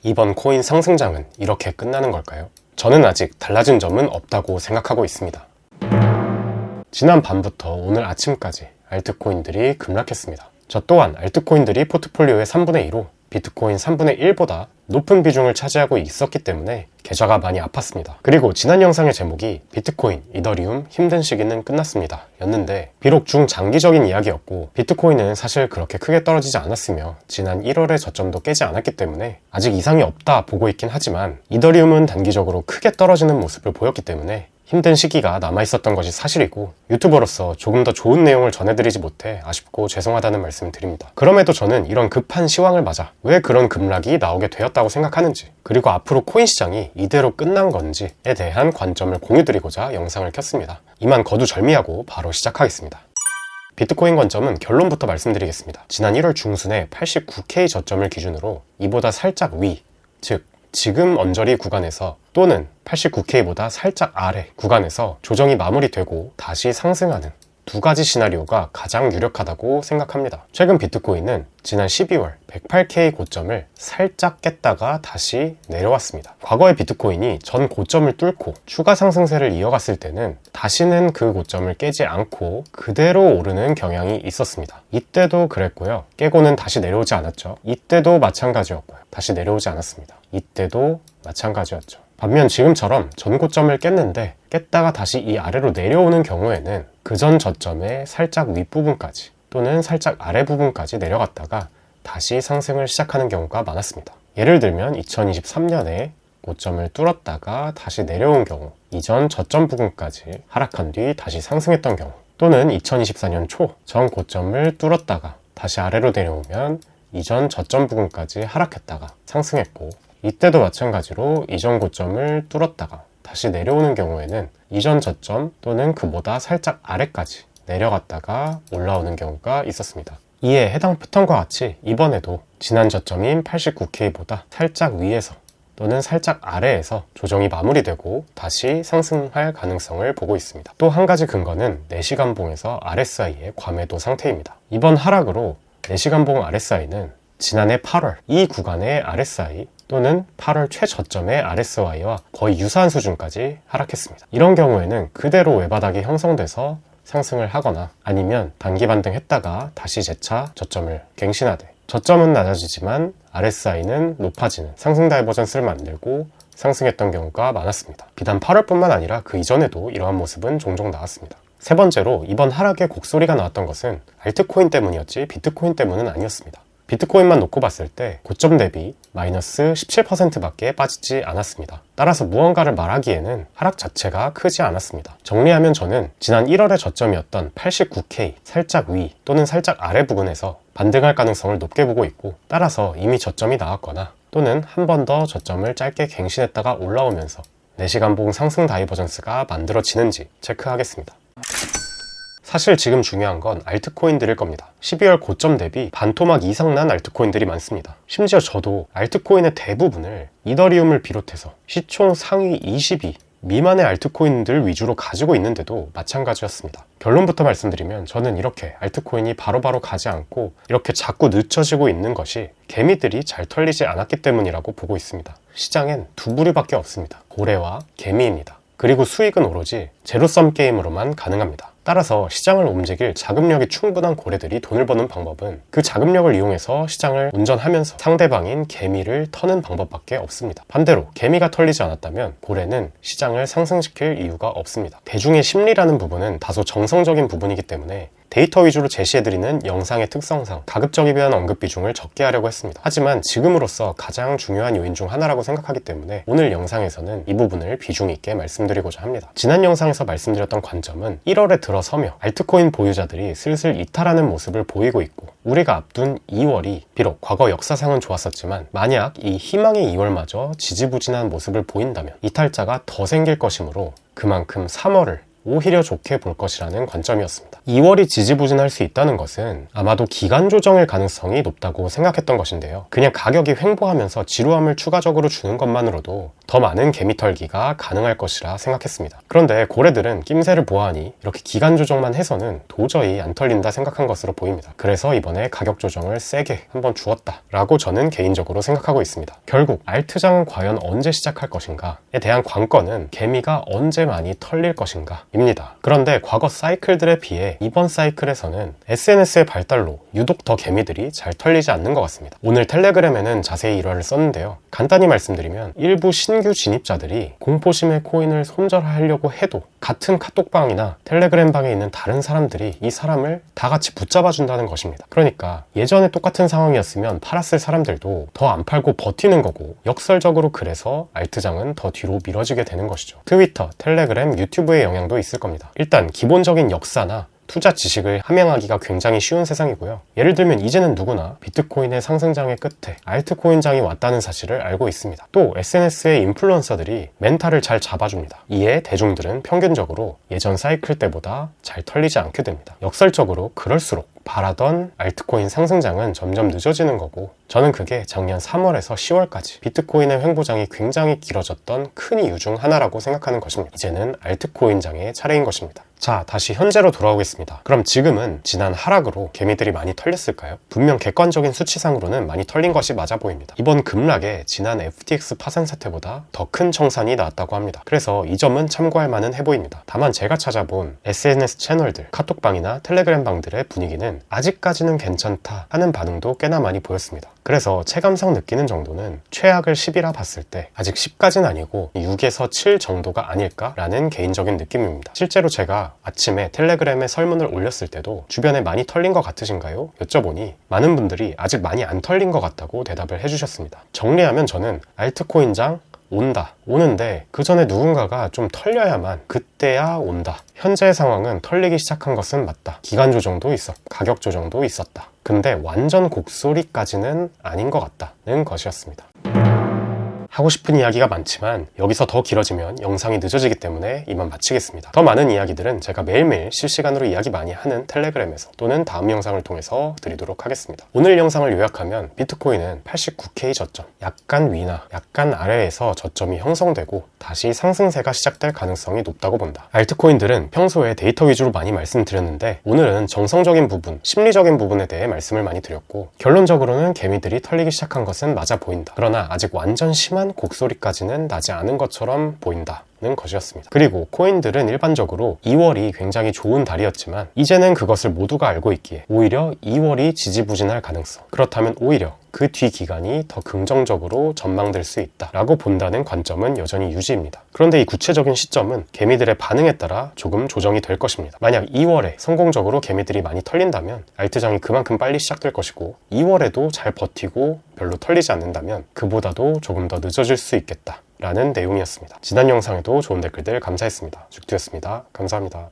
이번 코인 상승장은 이렇게 끝나는 걸까요? 저는 아직 달라진 점은 없다고 생각하고 있습니다. 지난 밤부터 오늘 아침까지 알트코인들이 급락했습니다. 저 또한 알트코인들이 포트폴리오의 3분의 2로 비트코인 3분의 1보다 높은 비중을 차지하고 있었기 때문에 계좌가 많이 아팠습니다. 그리고 지난 영상의 제목이 비트코인, 이더리움 힘든 시기는 끝났습니다 였는데, 비록 중장기적인 이야기였고 비트코인은 사실 그렇게 크게 떨어지지 않았으며 지난 1월의 저점도 깨지 않았기 때문에 아직 이상이 없다 보고 있긴 하지만, 이더리움은 단기적으로 크게 떨어지는 모습을 보였기 때문에 힘든 시기가 남아있었던 것이 사실이고, 유튜버로서 조금 더 좋은 내용을 전해드리지 못해 아쉽고 죄송하다는 말씀을 드립니다. 그럼에도 저는 이런 급한 시황을 맞아 왜 그런 급락이 나오게 되었다고 생각하는지, 그리고 앞으로 코인 시장이 이대로 끝난 건지에 대한 관점을 공유드리고자 영상을 켰습니다. 이만 거두절미하고 바로 시작하겠습니다. 비트코인 관점은 결론부터 말씀드리겠습니다. 지난 1월 중순에 89K 저점을 기준으로 이보다 살짝 위, 즉 지금 언저리 구간에서 또는 89K보다 살짝 아래 구간에서 조정이 마무리되고 다시 상승하는 두 가지 시나리오가 가장 유력하다고 생각합니다. 최근 비트코인은 지난 12월 108K 고점을 살짝 깼다가 다시 내려왔습니다. 과거의 비트코인이 전 고점을 뚫고 추가 상승세를 이어갔을 때는 다시는 그 고점을 깨지 않고 그대로 오르는 경향이 있었습니다. 이때도 그랬고요. 깨고는 다시 내려오지 않았죠. 이때도 마찬가지였고요. 다시 내려오지 않았습니다. 이때도 마찬가지였죠. 반면 지금처럼 전고점을 깼는데 깼다가 다시 이 아래로 내려오는 경우에는 그 전 저점의 살짝 윗부분까지 또는 살짝 아래 부분까지 내려갔다가 다시 상승을 시작하는 경우가 많았습니다. 예를 들면 2023년에 고점을 뚫었다가 다시 내려온 경우, 이전 저점 부분까지 하락한 뒤 다시 상승했던 경우, 또는 2024년 초 전 고점을 뚫었다가 다시 아래로 내려오면 이전 저점 부분까지 하락했다가 상승했고, 이때도 마찬가지로 이전 고점을 뚫었다가 다시 내려오는 경우에는 이전 저점 또는 그보다 살짝 아래까지 내려갔다가 올라오는 경우가 있었습니다. 이에 해당 패턴과 같이 이번에도 지난 저점인 89K보다 살짝 위에서 또는 살짝 아래에서 조정이 마무리되고 다시 상승할 가능성을 보고 있습니다. 또 한 가지 근거는 4시간봉에서 RSI의 과매도 상태입니다. 이번 하락으로 4시간봉 RSI는 지난해 8월 이 구간의 RSI 또는 8월 최저점의 RSI와 거의 유사한 수준까지 하락했습니다. 이런 경우에는 그대로 외바닥이 형성돼서 상승을 하거나 아니면 단기 반등했다가 다시 재차 저점을 갱신하되, 저점은 낮아지지만 RSI는 높아지는 상승 다이버전스를 만들고 상승했던 경우가 많았습니다. 비단 8월뿐만 아니라 그 이전에도 이러한 모습은 종종 나왔습니다. 세 번째로 이번 하락의 곡소리가 나왔던 것은 알트코인 때문이었지 비트코인 때문은 아니었습니다. 비트코인만 놓고 봤을 때 고점 대비 마이너스 17%밖에 빠지지 않았습니다. 따라서 무언가를 말하기에는 하락 자체가 크지 않았습니다. 정리하면 저는 지난 1월의 저점이었던 89K 살짝 위 또는 살짝 아래 부근에서 반등할 가능성을 높게 보고 있고, 따라서 이미 저점이 나왔거나 또는 한 번 더 저점을 짧게 갱신했다가 올라오면서 4시간봉 상승 다이버전스가 만들어지는지 체크하겠습니다. 사실 지금 중요한 건 알트코인들일 겁니다. 12월 고점 대비 반토막 이상 난 알트코인들이 많습니다. 심지어 저도 알트코인의 대부분을 이더리움을 비롯해서 시총 상위 20위 미만의 알트코인들 위주로 가지고 있는데도 마찬가지였습니다. 결론부터 말씀드리면 저는 이렇게 알트코인이 바로바로 가지 않고 이렇게 자꾸 늦춰지고 있는 것이 개미들이 잘 털리지 않았기 때문이라고 보고 있습니다. 시장엔 두 부류밖에 없습니다. 고래와 개미입니다. 그리고 수익은 오로지 제로섬 게임으로만 가능합니다. 따라서 시장을 움직일 자금력이 충분한 고래들이 돈을 버는 방법은 그 자금력을 이용해서 시장을 운전하면서 상대방인 개미를 터는 방법밖에 없습니다. 반대로 개미가 털리지 않았다면 고래는 시장을 상승시킬 이유가 없습니다. 대중의 심리라는 부분은 다소 정성적인 부분이기 때문에 데이터 위주로 제시해드리는 영상의 특성상 가급적이면 언급 비중을 적게 하려고 했습니다. 하지만 지금으로서 가장 중요한 요인 중 하나라고 생각하기 때문에 오늘 영상에서는 이 부분을 비중 있게 말씀드리고자 합니다. 지난 영상에서 말씀드렸던 관점은 1월에 들어서며 알트코인 보유자들이 슬슬 이탈하는 모습을 보이고 있고, 우리가 앞둔 2월이 비록 과거 역사상은 좋았었지만 만약 이 희망의 2월마저 지지부진한 모습을 보인다면 이탈자가 더 생길 것이므로 그만큼 3월을 오히려 좋게 볼 것이라는 관점이었습니다. 2월이 지지부진할 수 있다는 것은 아마도 기간 조정일 가능성이 높다고 생각했던 것인데요. 그냥 가격이 횡보하면서 지루함을 추가적으로 주는 것만으로도 더 많은 개미 털기가 가능할 것이라 생각했습니다. 그런데 고래들은 낌새를 보아하니 이렇게 기간 조정만 해서는 도저히 안 털린다 생각한 것으로 보입니다. 그래서 이번에 가격 조정을 세게 한번 주었다 라고 저는 개인적으로 생각하고 있습니다. 결국 알트장은 과연 언제 시작할 것인가에 대한 관건은 개미가 언제 많이 털릴 것인가 입니다. 그런데 과거 사이클들에 비해 이번 사이클에서는 SNS의 발달로 유독 더 개미들이 잘 털리지 않는 것 같습니다. 오늘 텔레그램에는 자세히 일화를 썼는데요. 간단히 말씀드리면 일부 신규 진입자들이 공포심의 코인을 손절하려고 해도 같은 카톡방이나 텔레그램 방에 있는 다른 사람들이 이 사람을 다 같이 붙잡아준다는 것입니다. 그러니까 예전에 똑같은 상황이었으면 팔았을 사람들도 더 안 팔고 버티는 거고, 역설적으로 그래서 알트장은 더 뒤로 미뤄지게 되는 것이죠. 트위터, 텔레그램, 유튜브의 영향도 있을 겁니다. 일단 기본적인 역사나 투자 지식을 함양하기가 굉장히 쉬운 세상이고요. 예를 들면 이제는 누구나 비트코인의 상승장의 끝에 알트코인장이 왔다는 사실을 알고 있습니다. 또 SNS의 인플루언서들이 멘탈을 잘 잡아줍니다. 이에 대중들은 평균적으로 예전 사이클 때보다 잘 털리지 않게 됩니다. 역설적으로 그럴수록 바라던 알트코인 상승장은 점점 늦어지는 거고, 저는 그게 작년 3월에서 10월까지 비트코인의 횡보장이 굉장히 길어졌던 큰 이유 중 하나라고 생각하는 것입니다. 이제는 알트코인장의 차례인 것입니다. 자, 다시 현재로 돌아오겠습니다. 그럼 지금은 지난 하락으로 개미들이 많이 털렸을까요? 분명 객관적인 수치상으로는 많이 털린 것이 맞아 보입니다. 이번 급락에 지난 FTX 파산 사태보다 더 큰 청산이 나왔다고 합니다. 그래서 이 점은 참고할 만은 해 보입니다. 다만 제가 찾아본 SNS 채널들, 카톡방이나 텔레그램 방들의 분위기는 아직까지는 괜찮다 하는 반응도 꽤나 많이 보였습니다. 그래서 체감상 느끼는 정도는 최악을 10이라 봤을 때 아직 10까지는 아니고 6에서 7 정도가 아닐까라는 개인적인 느낌입니다. 실제로 제가 아침에 텔레그램에 설문을 올렸을 때도 주변에 많이 털린 것 같으신가요? 여쭤보니 많은 분들이 아직 많이 안 털린 것 같다고 대답을 해주셨습니다. 정리하면 저는 알트코인장 온다, 오는데 그 전에 누군가가 좀 털려야만 그때야 온다. 현재의 상황은 털리기 시작한 것은 맞다. 기간 조정도 있었고 가격 조정도 있었다. 근데 완전 곡소리까지는 아닌 것 같다는 것이었습니다. 하고 싶은 이야기가 많지만 여기서 더 길어지면 영상이 늦어지기 때문에 이만 마치겠습니다. 더 많은 이야기들은 제가 매일매일 실시간으로 이야기 많이 하는 텔레그램에서 또는 다음 영상을 통해서 드리도록 하겠습니다. 오늘 영상을 요약하면 비트코인은 89K 저점, 약간 위나 약간 아래에서 저점이 형성되고 다시 상승세가 시작될 가능성이 높다고 본다. 알트코인들은 평소에 데이터 위주로 많이 말씀드렸는데 오늘은 정성적인 부분, 심리적인 부분에 대해 말씀을 많이 드렸고, 결론적으로는 개미들이 털리기 시작한 것은 맞아 보인다. 그러나 아직 완전 심한 곡소리까지는 나지 않은 것처럼 보인다는 것이었습니다. 그리고 코인들은 일반적으로 2월이 굉장히 좋은 달이었지만 이제는 그것을 모두가 알고 있기에 오히려 2월이 지지부진할 가능성, 그렇다면 오히려 그 뒤 기간이 더 긍정적으로 전망될 수 있다라고 본다는 관점은 여전히 유지입니다. 그런데 이 구체적인 시점은 개미들의 반응에 따라 조금 조정이 될 것입니다. 만약 2월에 성공적으로 개미들이 많이 털린다면 알트장이 그만큼 빨리 시작될 것이고, 2월에도 잘 버티고 별로 털리지 않는다면 그보다도 조금 더 늦어질 수 있겠다 라는 내용이었습니다. 지난 영상에도 좋은 댓글들 감사했습니다. 죽두였습니다. 감사합니다.